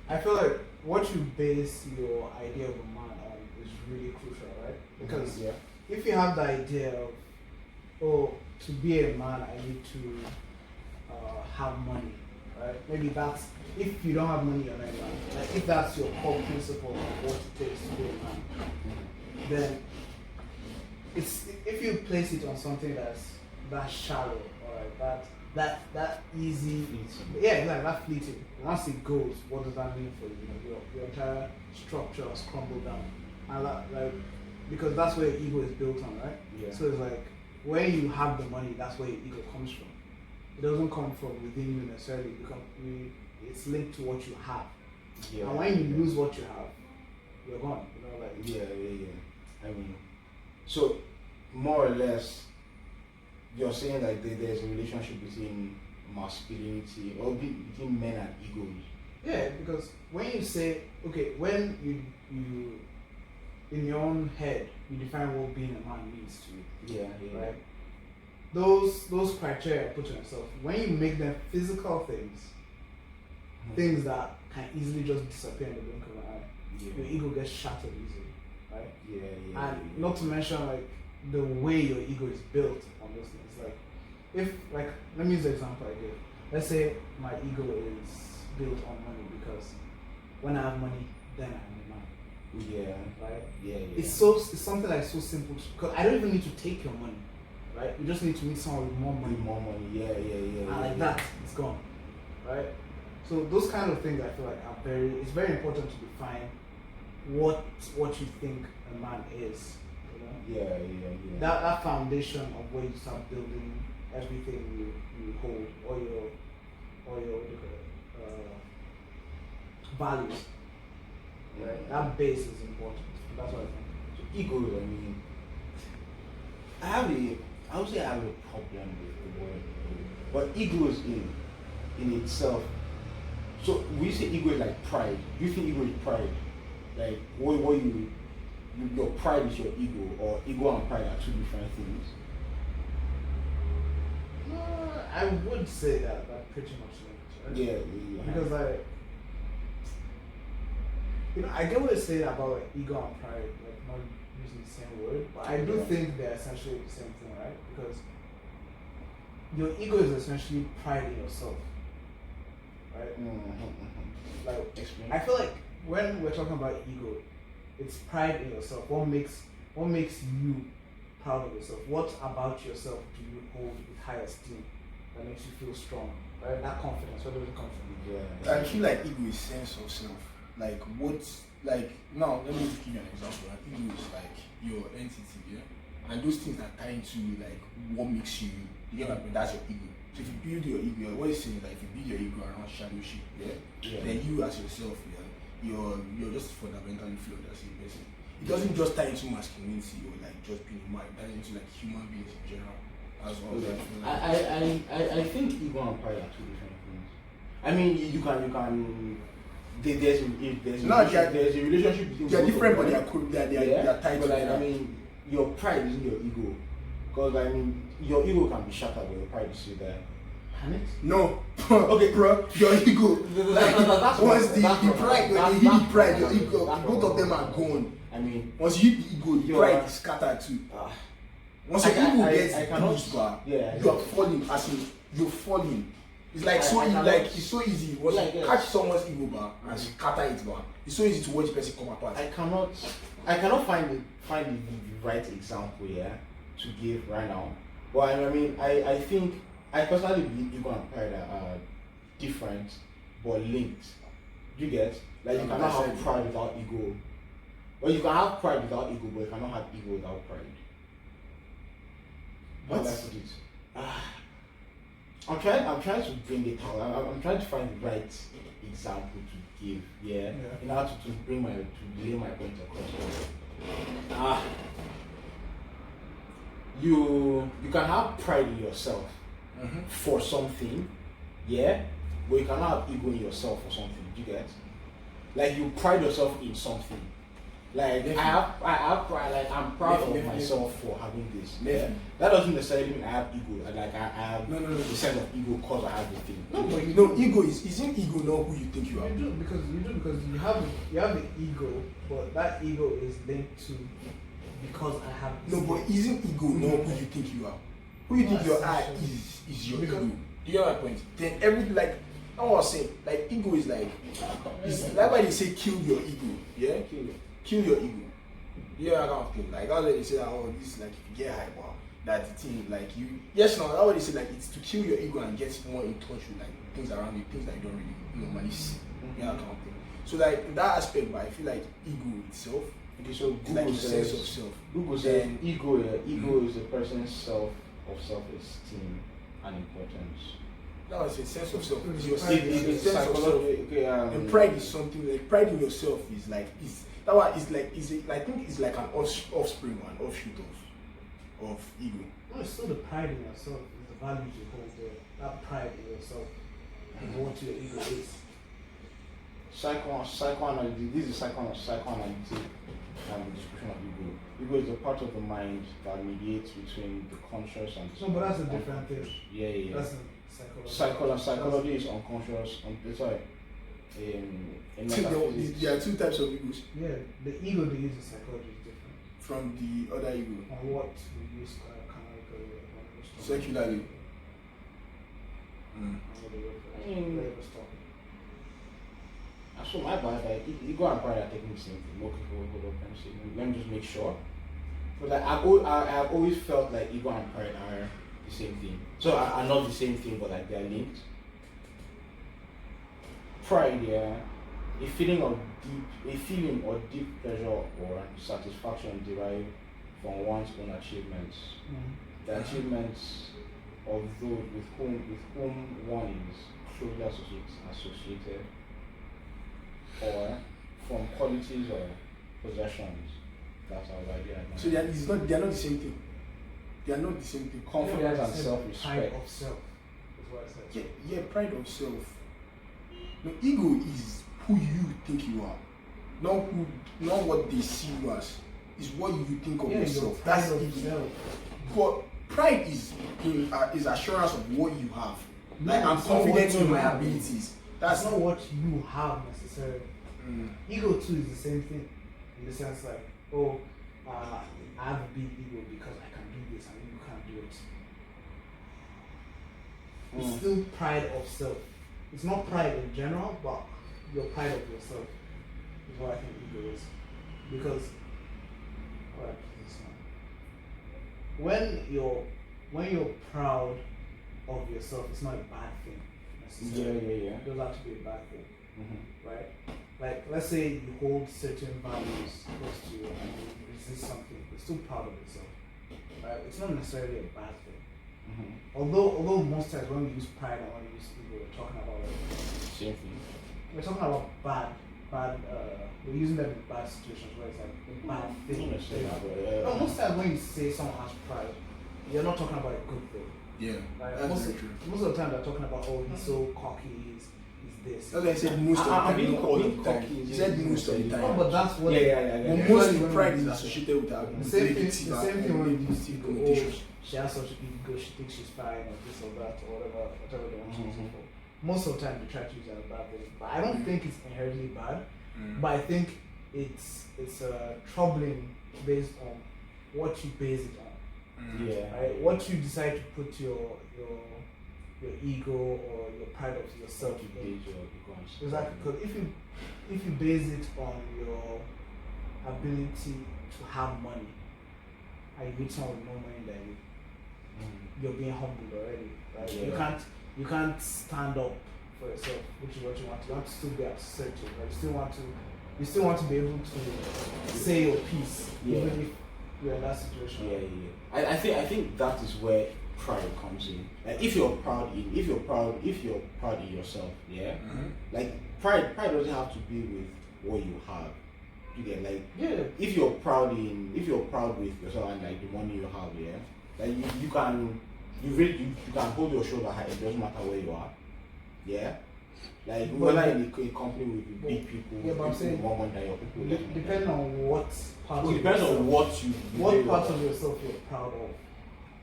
I feel like what you base your idea of a man on is really crucial, right? Because if you have the idea of, oh, to be a man, I need to have money, right? Maybe that's, if you don't have money, you're not a man. Like, if that's your core principle of what it takes to be a man, then it's, if you place it on something that's that shallow, or that easy, yeah, like that fleeting. Once it goes, what does that mean for you? You know, your entire structure has crumbled down, and like, because that's where your ego is built on, right? Yeah. So it's like when you have the money, that's where your ego comes from. It doesn't come from within you necessarily. It's linked to what you have. Yeah. And when you lose what you have, you're gone. You know, like I mean, so more or less, you're saying like there's a relationship between masculinity or between men and egos. Yeah, because when you say, okay, when you in your own head you define what being a man means to you. Yeah. Right. Those criteria put on yourself. When you make them physical things, things that can easily just disappear in the blink of an eye, your ego gets shattered easily, right? And not to mention like the way your ego is built on those things. Like, if, like, let me use the example I gave. Let's say my ego is built on money, because when I have money, then I'm a man. Right? It's something like so simple, because I don't even need to take your money, right? You just need to meet someone with more money. And like that, it's gone, right? So those kind of things I feel like are it's very important to define what you think a man is. That foundation of where you start building everything you hold, or your values. Right? That base is important. That's what I think. So ego, I mean, I would say I have a problem with the word, but ego is in itself. So we say ego is like pride. Do you think ego is pride? Like your pride is your ego, or ego and pride are two different things? I would say that pretty much linked, right? Because I get what you're saying about like ego and pride, like not using the same word, but I do think they're essentially the same thing, right? Because your ego is essentially pride in yourself, right? Like, I feel like when we're talking about ego, it's pride in yourself. What makes you proud of yourself? What about yourself do you hold with high esteem that makes you feel strong? Right? That confidence, where does it come from? I feel like ego is sense of self. Like now let me give you an example. Like, ego is like your entity, and those things that tie into like what makes you. You get what I mean? That's your ego. So if you build your ego, what you're saying is like if you build your ego around shadow shit, then you as yourself, you're just fundamentally flawed as a person. It doesn't just tie into masculinity or like just being a man. It ties into like human beings in general as well. I think ego and pride are two different things. I mean, you can. There's a relationship between. They're different, but they're tied together. Like, I mean, your pride isn't your ego, because I mean, your ego can be shattered, but your pride is still there. Can it? No. Okay, bro. Your ego. Like, once the pride, when you hit the pride, your ego, both of them are gone. I mean, once you hit the ego, the pride is scattered too. Once your ego gets bruised, you are falling. As in, you're falling. It's like it's so easy. Once you catch someone's ego bar and scatter it bar, it's so easy to watch the person come apart. I cannot find the right example here to give right now. But I mean, I think I personally believe ego and pride are different but linked. Do you get? Like, you cannot have pride without ego. Well, you can have pride without ego, but you cannot have ego without pride. How do I put it? I'm trying to bring it out. I'm trying to find the right example to give. In order to lay my point across. You can have pride in yourself for something, but you cannot have ego in yourself for something. Do you get? Like, you pride yourself in something. Like I have pride. Like I'm proud of myself for having this. Yeah. That doesn't necessarily mean I have ego. Like I have No. the sense of ego because I have the thing. No, but you know, ego isn't ego not who you think you are. You do because you have the ego, but that ego is linked to because I have. No, but isn't ego not who you think you are? Who you think you are is your ego. Do you get my point? Then I was saying, like ego is like, it's like why they say kill your ego. Yeah, kill your ego. Yeah, I can't think. Like that's why they say that, oh, this like if you get hyper, that the thing like you. Yes, no, that's why they say like it's to kill your ego and get more in touch with like things around you, things that you don't really normally see. Yeah, I can't think. So like in that aspect, but I feel like ego itself. Okay, so Google like a sense of self. Google says ego. Ego is a person's self-esteem and importance. That was a sense of self. It's Your it's sense of self. Okay, And pride is something like pride in yourself is like that one is like I think it's like an offspring, an offshoot of ego. No, it's still the pride in yourself. It's the values you hold there. That pride in yourself is what your ego is. Psychoanalysis. This is psychoanalytic description of ego. Ego is the part of the mind that mediates between the conscious and No, but that's a different thing. Yeah. That's a psychology. Psychology is unconscious. Sorry. In metaphysics. There are two types of egos. Yeah, the ego they use in psychology is different From the other ego. on what we use canonically. Secularly. So my bad, like ego and pride are taking the same thing. Okay, hold up, let me just make sure. But like I've always felt like ego and pride are the same thing. So are not the same thing, but like they are linked. Pride, yeah, a feeling or deep pleasure or satisfaction derived from one's own achievements. The achievements of those with whom one is closely associated, or from qualities or possessions that are widely admired. So they are not the same thing. They are not the same thing. Confidence and self-respect. Pride of self is what I said. Yeah, pride of self. No, ego is who you think you are, not what they see you as. Is what you think of yourself. That's ego. But pride is assurance of what you have. Like I'm confident in my abilities. That's not what you have necessarily. Ego too is the same thing, in the sense like, I have a big ego because I can do this and you can't do it. It's still pride of self. It's not pride in general, but your pride of yourself is what I think ego is. Because when you're proud of yourself, it's not a bad thing necessarily. Yeah. It doesn't have to be a bad thing, right? Like let's say you hold certain values close to you and you resist something, you're still proud of yourself, right? It's not necessarily a bad thing. Although most times when we use pride and when we use ego, we're talking about same thing. We're talking about bad. We're using them in bad situations where it's like a bad thing. No, most times when you say someone has pride, you're not talking about a good thing. Yeah, like that's very true. Most of the time they're talking about, oh, he's so cocky, he's this. That's why I said most of the time, not all the time. You said most of the time. No, but that's what. But most pride is associated with our the same thing when you see people, she has such a big ego, she thinks she's fine, or this or that, or whatever they want to use it for. Most of the time they try to use it as a bad thing. But I don't think it's inherently bad. But I think it's troubling based on what you base it on. Right? What you decide to put your ego or your pride of yourself in. Exactly. Because if you base it on your ability to have money, and you meet someone with no money, then you're being humbled already. Right? You can't stand up for yourself, which is what you want. You want to still be assertive, right? You still want to be able to say your piece, even if you're in that situation. I think that is where pride comes in. Like if you're proud in yourself, like pride doesn't have to be with what you have. You get if you're proud with yourself and like the money you have, like you can hold your shoulder high. It doesn't matter where you are. Like But- when in a company with big people, Yeah, but I'm people saying- more money than your people. Depending on what part Well, of it depends yourself, on what you. what part of yourself you're proud of.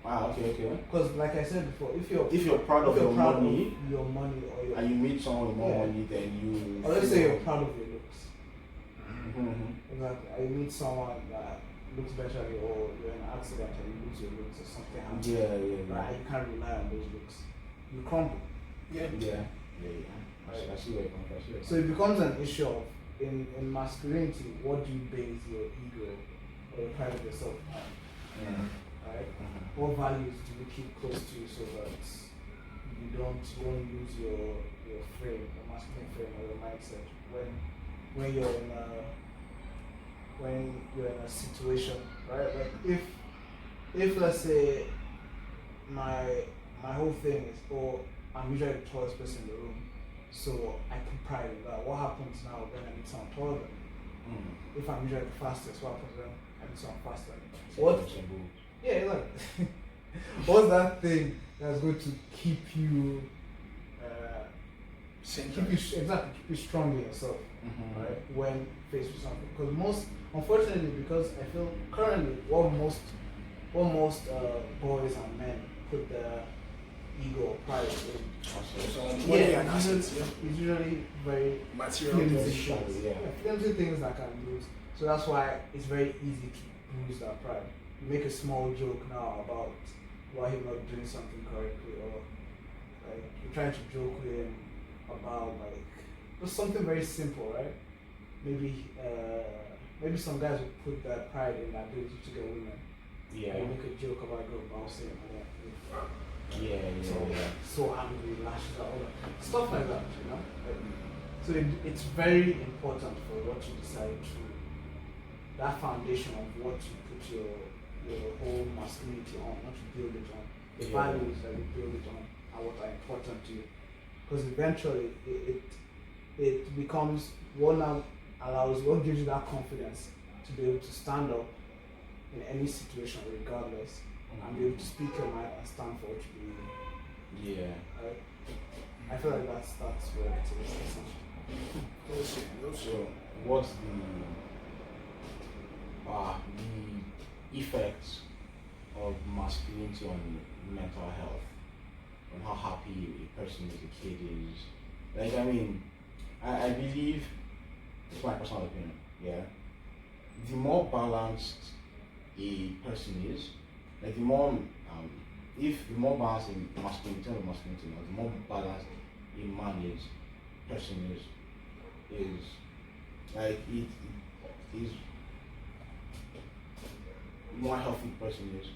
Ah, okay. Because like I said before, if you're proud of if you're your proud money of your money or your and you meet someone with more Yeah. money, then you. or let's say you're proud of your looks. Mm-hmm. Exactly. I meet someone that looks better than you, or you're in an accident and you lose your looks or something happens. Yeah. Right? You can't rely on those looks. You crumble. Yeah. I see where you're coming from. So it becomes an issue of in masculinity, what do you base your ego or your pride of yourself on? Right? What values do you keep close to you so that you don't lose your frame, your masculine frame or your mindset when you're in a situation, right? Like if let's say my whole thing is, oh, I'm usually the tallest person in the room, so I put pride in that. What happens now when I meet someone taller than me? If I'm usually the fastest, what happens when I meet someone faster than me? What? Yeah, like what's that thing that's going to keep you keep you strong in yourself, right? When faced with something, because unfortunately, because I feel currently what most boys and men put their ego or pride in. It's usually very material flimsy things. things. Flimsy things that can lose. So that's why it's very easy to bruise that pride. You make a small joke now about why he's not doing something correctly, or like you're trying to joke with him about like just something very simple, right? Maybe some guys will put their pride in their ability to get women. Yeah. You make a joke about a girl bouncing so angry, lashes out, all that stuff like that, you know. So it's very important for what you decide to, that foundation of what you put your whole masculinity on, what you build it on, the values that you build it on, are what are important to you. Because eventually it becomes what gives you that confidence to be able to stand up in any situation regardless, and be able to speak your mind and stand for what you believe in. Yeah. I feel like that's where it is essentially. So what's the effects of masculinity on mental health, on how happy a person is, a kid is? Like, I mean, I believe, it's my personal opinion, yeah, the more balanced a person is, like the more balanced in masculinity, the more balanced a man is, person is like it is more healthy person is.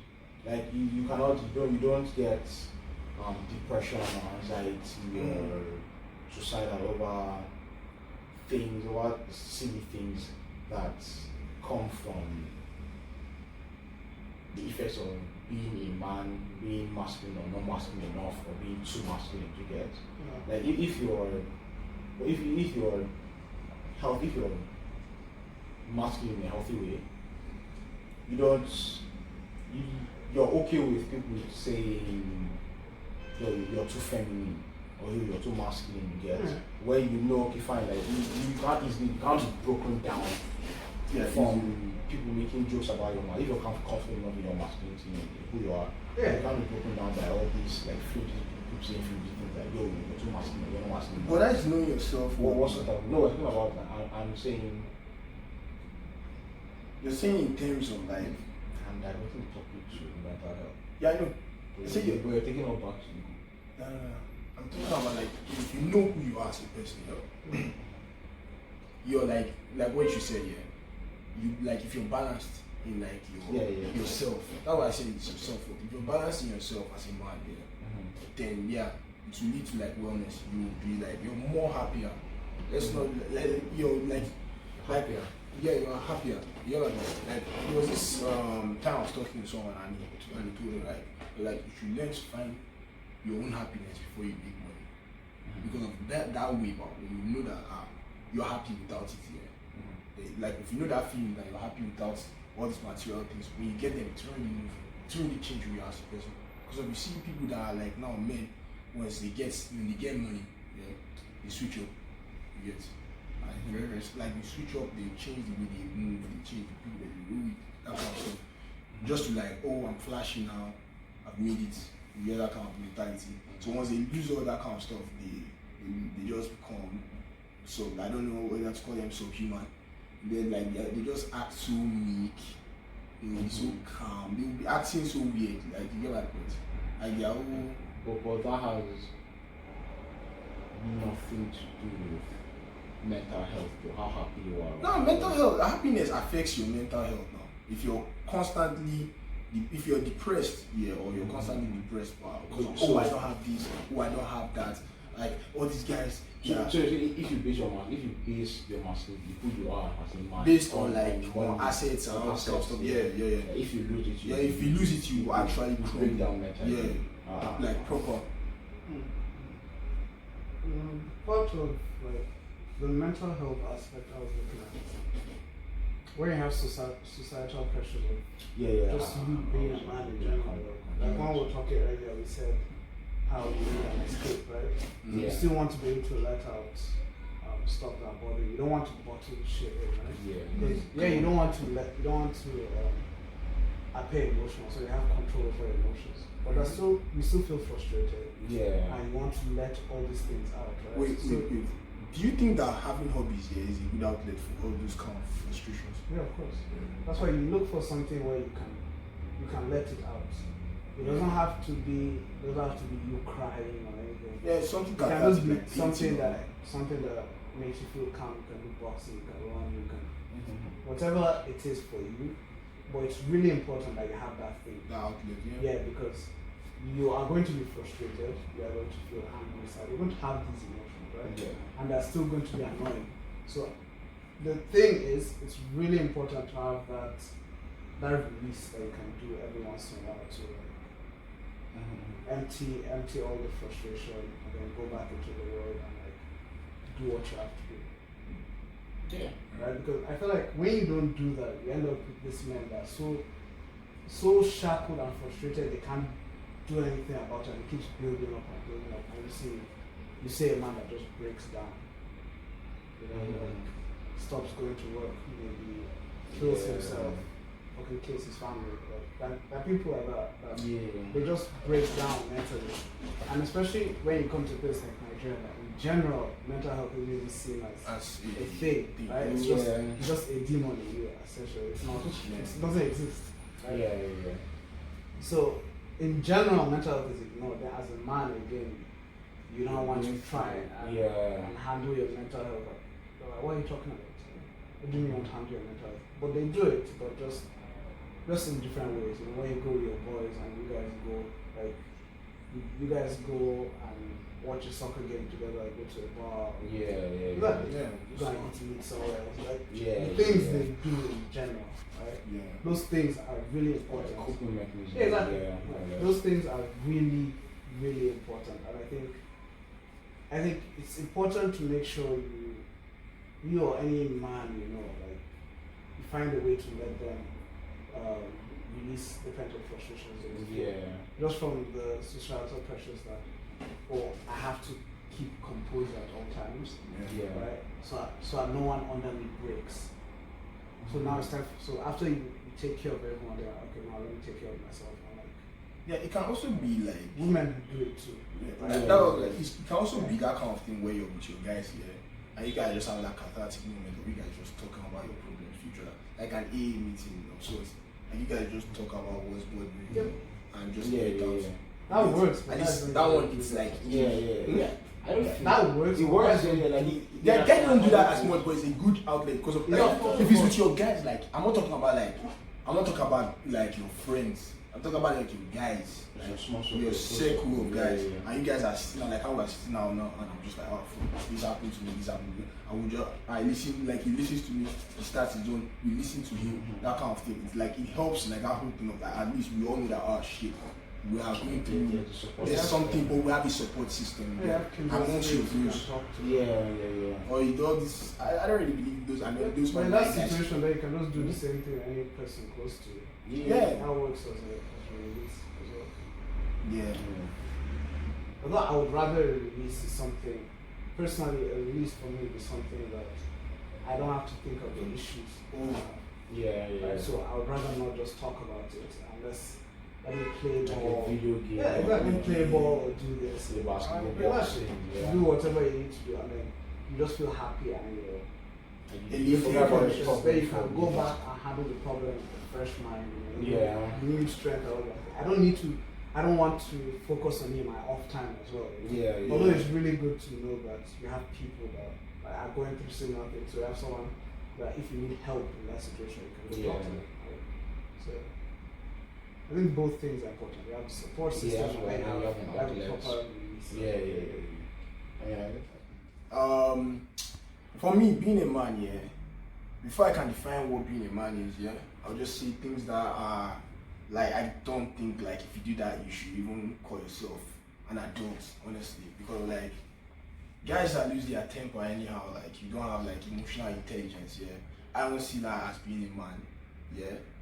Like you don't get depression or anxiety or suicidal over silly things that come from the effects of being a man, being masculine or not masculine enough, or being too masculine to get. Like if you're healthy, if you're masculine in a healthy way, you're okay with people saying you're too feminine or you're too masculine, you get. Where okay, fine, like you can't be broken down from people making jokes about your man. If you're confident enough in your masculinity and who you are, you can't be broken down by all these like flimsy people saying flimsy things like you're too masculine, you're not masculine. But that's knowing yourself. What's the no, it's not about that. I'm saying you're saying in terms of like I'm diverting the topic to mental health. Yeah, I know. But you're taking up back to I'm talking about like if you know who you are as a person, you're like what you said, you like if you're balanced in like yourself. That's why I say it's yourself. If you're balanced in yourself as a man, then it will lead to like wellness. You will be like you're more happier. Let's not like you're like happier. Yeah, you're happier. You're like there was this time I was talking to someone and he told me like you should learn to find your own happiness before you make money. Because of that way, but when you know that you're happy without it, like if you know that feeling that you're happy without all these material things, when you get them, it really change who you are as a person. Because if you see people that are like now men, once they get money, they switch up. You get? And very, very, like they switch up, they change the way they move, they change the people that they do it, that kind of stuff. Just to like, oh, I'm flashy now, I've made it. You get that kind of mentality. So once they lose all that kind of stuff, they just become so, I don't know whether to call them subhuman. Then like they just act so meek, you know, so calm. They will be acting so weird. Like you get my point. Like they are all. But that has nothing to do with mental health or how happy you are. No, mental health, happiness affects your mental health now. If you're constantly, if you're depressed, yeah, or you're constantly depressed, because oh, I don't have this, oh, I don't have that, like all these guys. Yeah. So if you base your masculinity, who you are as a man, based on like on assets and all that stuff. Yeah. If you lose it, if you lose it, you actually break down mentally. Yeah, like proper. Part of like the mental health aspect I was looking at, where you have societal pressures of just you being a man in general. Like when we were talking earlier, we said how you need an escape, right? Yeah. You still want to be able to let out stuff that bother you. You don't want to bottle shit in, right? You don't want to appear emotional, so you have control over your emotions. But you still feel frustrated. Yeah. And you want to let all these things out, right? Wait. Do you think that having hobbies here is a good outlet for all those kind of frustrations? Yeah, of course. That's why you look for something where you can let it out. It doesn't have to be you crying or anything. Yeah, something it can just be something that makes you feel calm. You can do boxing, you can run, you can whatever it is for you. But it's really important that you have that thing. That outlet, yeah, because you are going to be frustrated, you are going to feel angry, so you're going to have these emotions, right? Yeah. And they're still going to be annoying. So the thing is, it's really important to have that release that you can do every once in a while to empty all the frustration and then go back into the world and like do what you have to do. Yeah. Right? Because I feel like when you don't do that, you end up with this men that are so shackled and frustrated they can't do anything about it and it keeps building up. And you see a man that just breaks down. You know, like stops going to work, maybe kills himself, fucking kills his family. That people like that they just break down mentally. And especially when you come to a place like Nigeria, like in general, mental health is really seen as a thing, right? It's just a demon in you, essentially. It's not, it doesn't exist. Right? Yeah. So in general, mental health is ignored. As a man, again, you don't want to try and handle your mental health. Like, what are you talking about? What do you mean you want to handle your mental health? But they do it, but just in different ways. You know, when you go with your boys and you guys go and watch a soccer game together, go to a bar. You go and eat somewhere else. Like the things they do in general, right? Yeah. Those things are really important. Coping mechanisms. Yeah, exactly. Those things are really, really important, and I think it's important to make sure you or any man like you find a way to let them release the pent-up frustrations of the just from the societal pressures that I have to keep composure at all times, right? So no one under me breaks. So now it's time. So after you take care of everyone, they're like, okay, now let me take care of myself. I'm like, it can also be like women do it too. It can also be that kind of thing where you're with your guys here, and you guys just have that cathartic moment, or you guys just talking about your problems, future, like an AA meeting of sorts. And you guys just talk about what's bothering you and just get it out. That works. At least that one, it's like I don't think that works. It works. Guys don't do that as much, but it's a good outlet because of if it's with your guys. Like I'm not talking about like your friends. I'm talking about like your guys, like your circle of guys, and you guys are sitting down, like how we're sitting down now, and I'm just like, oh, this happened to me, this happened to me. I would just, I listen, like he listens to me, he starts his own, we listen to him, that kind of thing. It's like it helps, like that whole thing of like at least we all know that shit, we are going through. There's something, but we have a support system. And once you lose, or you do all this, I don't really believe those. And those. But in that situation, then you can just do the same thing any person close to you. That works as a release as well. Yeah. Although I would rather release something personally, a release for me is something that I don't have to think of the issues. Yeah. Right? So I would rather not just talk about it unless let me play Like ball. a video game. Yeah, let me play ball or do this. Play basketball, Relax. boxing, yeah. Do whatever you need to do, and then you just feel happy and You forget about the problem. then you can go back and handle the problem with a fresh mind. New strength and all that. I don't want to focus on it in my off time as well. Although it's really good to know that you have people that are going through similar things. So you have someone that if you need help in that situation, you can talk to them. Right? So I think both things are important. You have the support system and you have the proper release. For me, being a man, before I can define what being a man is, I'll just say things that are like, I don't think like if you do that you should even call yourself an adult, honestly, because like guys that lose their temper anyhow, like you don't have like emotional intelligence, I don't see that as being a man.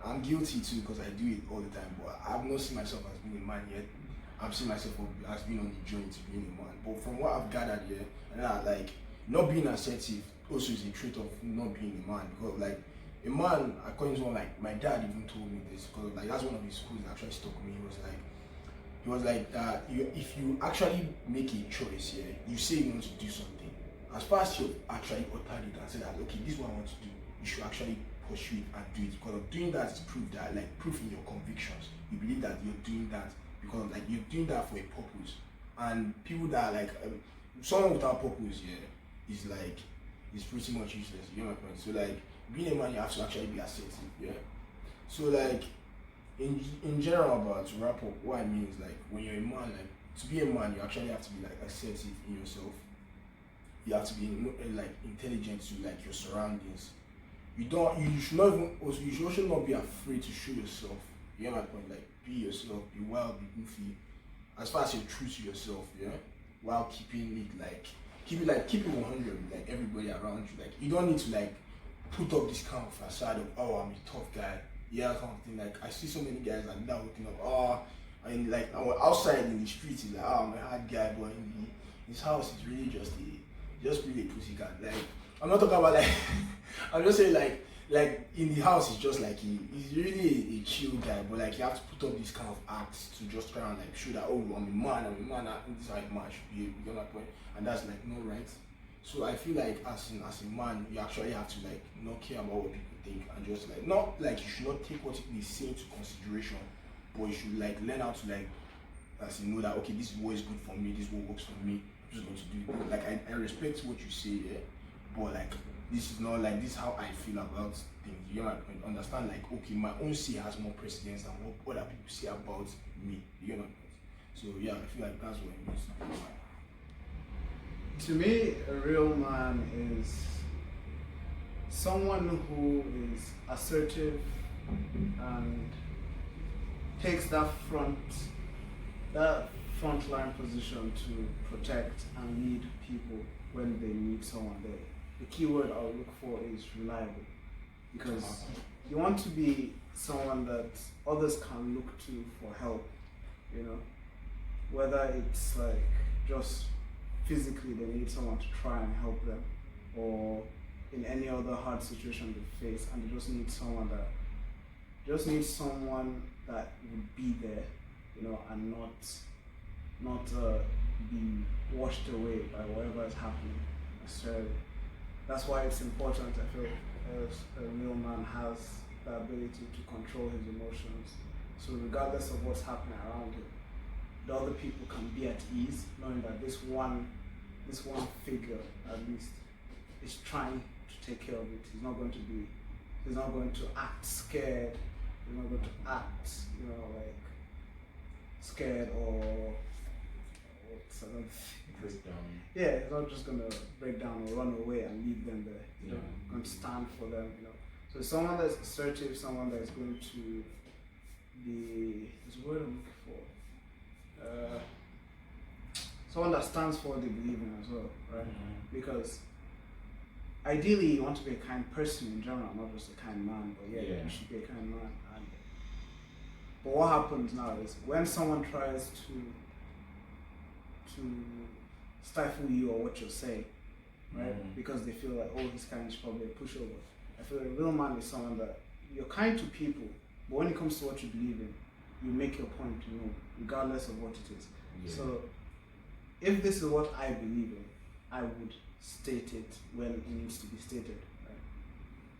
I'm guilty too because I do it all the time, but I've not seen myself as being a man yet. I'm seeing myself as being on the journey to being a man. But from what I've gathered and like not being assertive also is a trait of not being a man, because like a man, according to one, like my dad even told me this, because like that's one of his schools that actually stuck me. He was like if you actually make a choice, you say you want to do something, as far as you actually uttered it and said that okay, this is what I want to do, you should actually pursue it and do it, because of doing that is proof that like proof in your convictions. You believe that you're doing that because like you're doing that for a purpose. And people that are like someone without purpose is like is pretty much useless. You know my point? So like being a man, you have to actually be assertive. So like in general, about to wrap up, what I mean is like when you're a man, like to be a man, you actually have to be like assertive in yourself. You have to be like intelligent to like your surroundings. You should not even also, you should also not be afraid to show yourself. You know my point? Like be yourself, be wild, be goofy, as far as you're true to yourself, while keeping it keep it 100 with like everybody around you. Like you don't need to like put up this kind of facade of I'm a tough guy, kind of thing. Like I see so many guys like that looking up, and like outside in the streets he's like I'm a hard guy, but in his house he's really just really a pussy cat. Like I'm not talking about like I'm just saying like in the house he's just like he's really a chill guy, but like you have to put up this kind of acts to just try and like show that I'm a man, this is how a man should be. You get my point? And that's like not right. So I feel like as a man, you actually have to like not care about what people think, and just like not like you should not take what they say into consideration, but you should like learn how to like as you know that okay, this is what is good for me, this is what works for me, I'm just going to do it. Like I respect what you say, but like this is not like this is how I feel about things. You know, understand like okay, my own say has more precedence than what other people say about me. You know, so yeah, I feel like that's what it means to be a man. To me, a real man is someone who is assertive and takes that frontline position to protect and lead people when they need someone there. The key word I'll look for is reliable, because you want to be someone that others can look to for help, whether it's like just physically they need someone to try and help them, or in any other hard situation they face and they just need someone that would be there, and not be washed away by whatever is happening. So that's why it's important, I feel, as a real man has the ability to control his emotions. So regardless of what's happening around him, the other people can be at ease, knowing that this one figure at least is trying to take care of it. He's not going to act scared. He's not going to act, like scared or what's another thing? Break down. Yeah, he's not just gonna break down or run away and leave them there. He's going to stand for them, So someone that's assertive, someone that's going to be, there's a word I'm looking for. Someone that stands for what they believe in as well, right? Because ideally you want to be a kind person in general, not just a kind man, but you should be a kind man. But what happens now is when someone tries to stifle you or what you're saying, right? Because they feel like, oh, he's kind of probably a pushover. I feel like a real man is someone that you're kind to people, but when it comes to what you believe in, you make your point, regardless of what it is. Yeah. So if this is what I believe in, I would state it when it needs to be stated, right?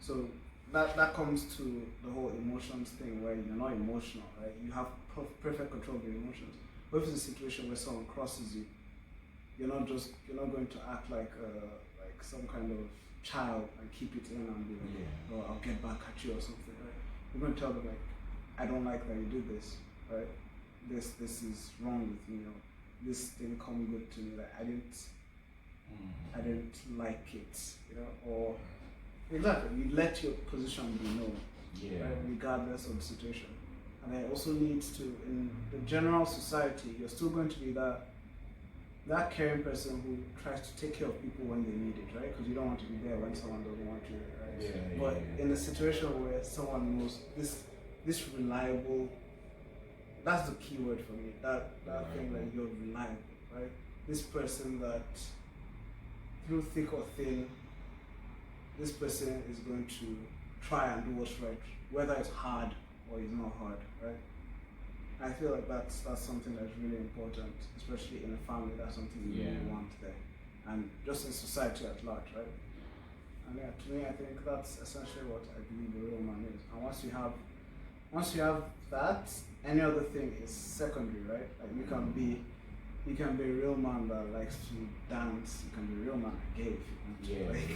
So that comes to the whole emotions thing, where you're not emotional, right? You have perfect control of your emotions. But if it's a situation where someone crosses you, you're not going to act like some kind of child and keep it in and be like, oh, I'll get back at you or something, right? You're going to tell them like, I don't like that you did this, right? This is wrong with me, this didn't come good to me, like I didn't like it, or exactly, you let your position be known, right, regardless of the situation. And it also leads to, in the general society, you're still going to be that caring person who tries to take care of people when they need it, right? Because you don't want to be there when someone doesn't want you, right? But in a situation where someone knows this reliable, that's the key word for me. That thing that you're reliable, right? This person that through thick or thin, this person is going to try and do what's right, whether it's hard or it's not hard, right? I feel like that's something that's really important, especially in a family. That's something you really want there, and just in society at large, right? And yeah, to me, I think that's essentially what I believe a real man is. And once you have that, any other thing is secondary, right? Like you can be a real man that likes to dance. You can be a real man gay if you want to. Like,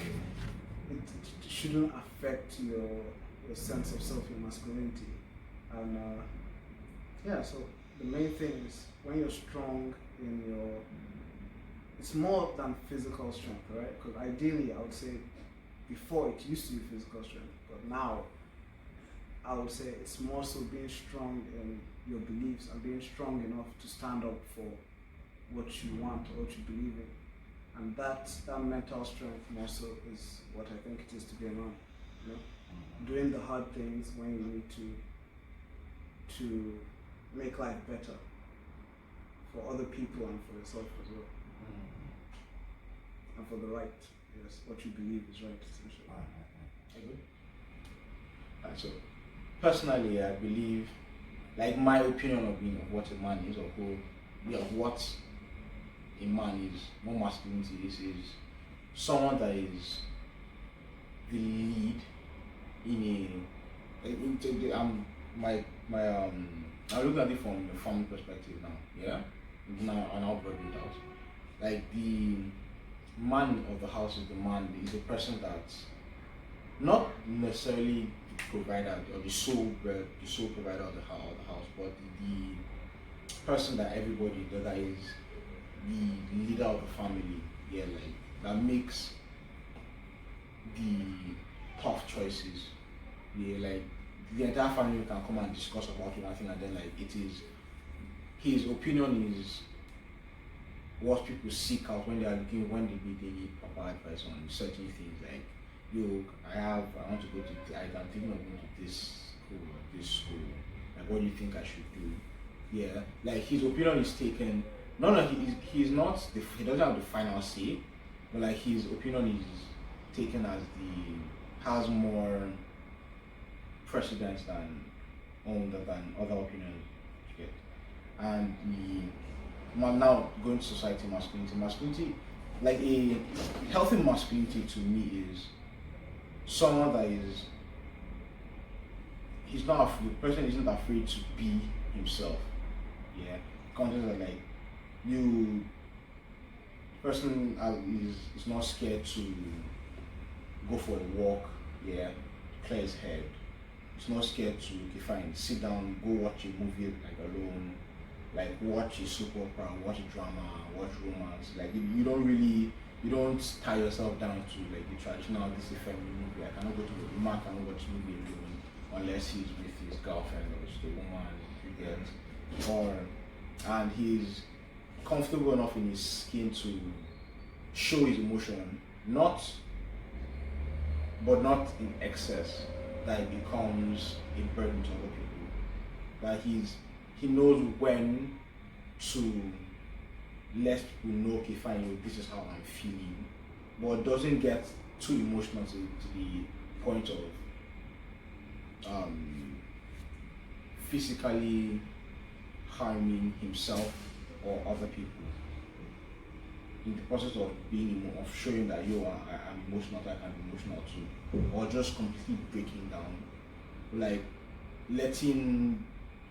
it shouldn't affect your sense of self, your masculinity, and so the main thing is when you're strong in it's more than physical strength, right? Because ideally, I would say before it used to be physical strength, but now I would say it's more so being strong in your beliefs and being strong enough to stand up for what you want or what you believe in. And that mental strength more so is what I think it is to be a man. Doing the hard things when you need to make life better for other people and for yourself as well. And for the right, what you believe is right, essentially. So personally, I believe, like my opinion of what a man is, or what a man is, what masculinity is someone that is the lead in I'm looking at it from a family perspective now, and I'll broaden it out. Like the man of the house is the person that's not necessarily the provider or the sole provider of the house, but the person that everybody that is the leader of the family, like that makes the tough choices. Like the entire family can come and discuss about one thing, and then like it is his opinion is what people seek out when they need proper advice on certain things. Like, I want to go to, I'm thinking of going to this school. Like, what do you think I should do? Yeah, like his opinion is taken. He's not. He doesn't have the final say, but like his opinion is taken as has more precedence than other opinions. And now going to society, masculinity, like a healthy masculinity to me is someone that the person isn't afraid to be himself. Content that like person is not scared to go for a walk, clear his head. It's not scared to, sit down, go watch a movie like alone, like watch a soap opera, watch a drama, watch romance. Like you don't tie yourself down to like the traditional, this is a family movie. I cannot go to the man cannot watch a movie alone unless he's with his girlfriend or just a woman, and he's comfortable enough in his skin to show his emotion, but not in excess that it becomes a burden to other people. That he knows when to lets people know, okay, fine, this is how I'm feeling, but doesn't get too emotional to the point of physically harming himself or other people. In the process of of showing that I'm emotional, that I can be emotional too, or just completely breaking down, like letting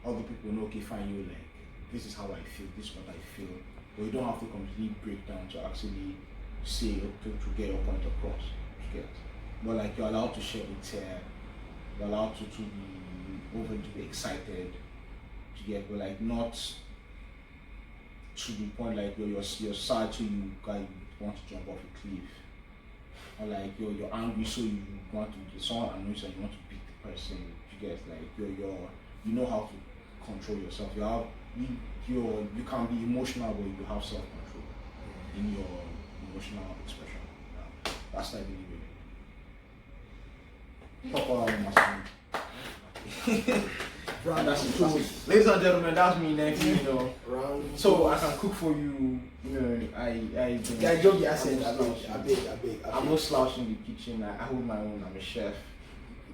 other people know, okay, fine, you like this is how I feel, this is what I feel, but you don't have to completely break down to actually say to get your point across. But like you're allowed to share a tear, you're allowed to be excited, but like not to the point like you're sad so you want to jump off a cliff, or like you're angry so you want to get someone annoys and you want to beat the person. Like you know how to control yourself. You can be emotional, but you have self-control in your emotional expression. Yeah. That's like the proper masculinity. That's it. Ladies and gentlemen, that's me next. So I can cook for you. I joke. I said, I beg. I'm no slouch in the kitchen. I hold my own. I'm a chef.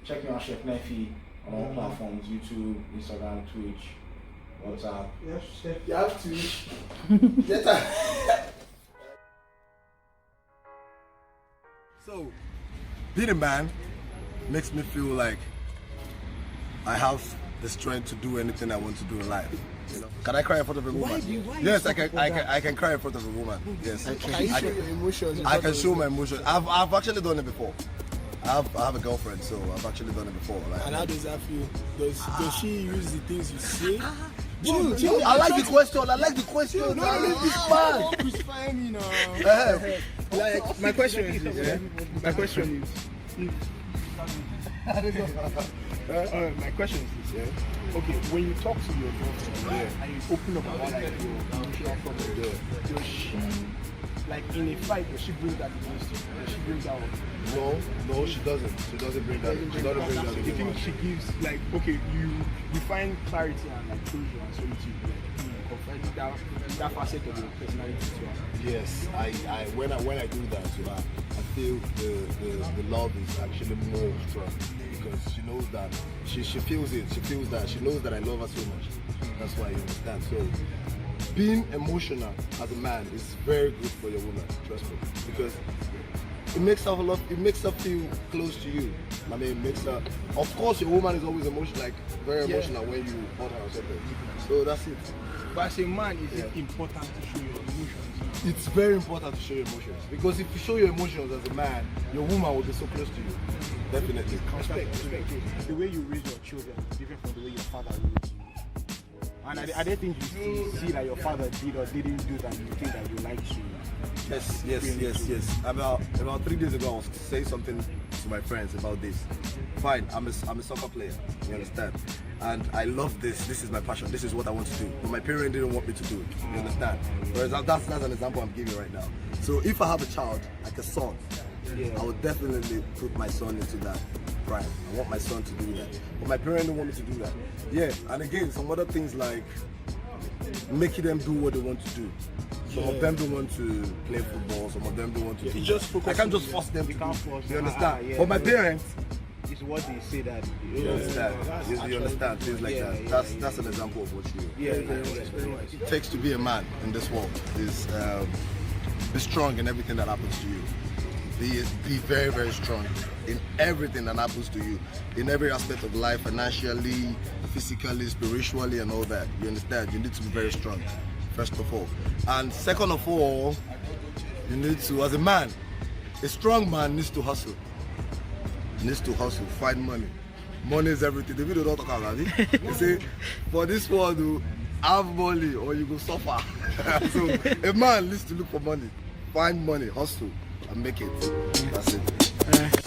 Check me out, Chef Nefi, on all platforms: YouTube, Instagram, Twitch, WhatsApp. Yes, chef. You have to. So, being a man makes me feel like I have the strength to do anything I want to do in life. Can I cry in front of a woman? Yes, I can cry in front of a woman. Yes. Can you show your emotions? I can show my emotions. I've actually done it before. I have a girlfriend, so I've actually done it before. And how does that feel? Does she use the things you say? I like the question. No, this man. Crucify me now. Like my question is this. My question is this. Okay, when you talk to your girlfriend and you open up about like your emotional problem, does she, like in a fight, does she bring that against you? Does she bring that up? No, she doesn't. She doesn't bring that. She doesn't bring that. You think she gives like, okay, you find clarity and like closure and solitude, like confiding that facet of your personality to her? Yes, when I do that to her, I feel the love is actually more strong because she knows that she feels it. She feels that she knows that I love her so much. That's why you understand. So being emotional as a man is very good for your woman. Trust me, because it makes her feel close to you. I mean, it makes her. Of course, your woman is always emotional, like very emotional when you hurt her or something. So that's it. But as a man, is it important to show your emotions? It's very important to show your emotions because if you show your emotions as a man, your woman will be so close to you. Definitely. Respect. The way you raise your children is different from the way your father raised you. And are there things you see that your father did or didn't do that you think that you like to? Yes. About 3 days ago, I was saying something to my friends about this. Fine, I'm a soccer player. You understand? And I love this. This is my passion. This is what I want to do. But my parents didn't want me to do it. You understand? Whereas that's an example I'm giving right now. So if I have a child, like a son, I would definitely put my son into that prime. I want my son to do that. But my parents don't want me to do that. Yeah, and again, some other things like making them do what they want to do. Some of them don't want to play football. Some of them don't want to do that. I can't just force them to do it. You understand? But my parents, It's what they say that you understand. You understand things like that. That's an example of what you. It takes to be a man in this world is be strong in everything that happens to you. Be very, very strong in everything that happens to you, in every aspect of life, financially, physically, spiritually, and all that. You understand? You need to be very strong, first of all. And second of all, you need to, as a man, a strong man needs to hustle. Find money. Money is everything. The video don't talk about it. You see, for this world, you have money or you go suffer. So a man needs to look for money, find money, hustle, and make it. That's it.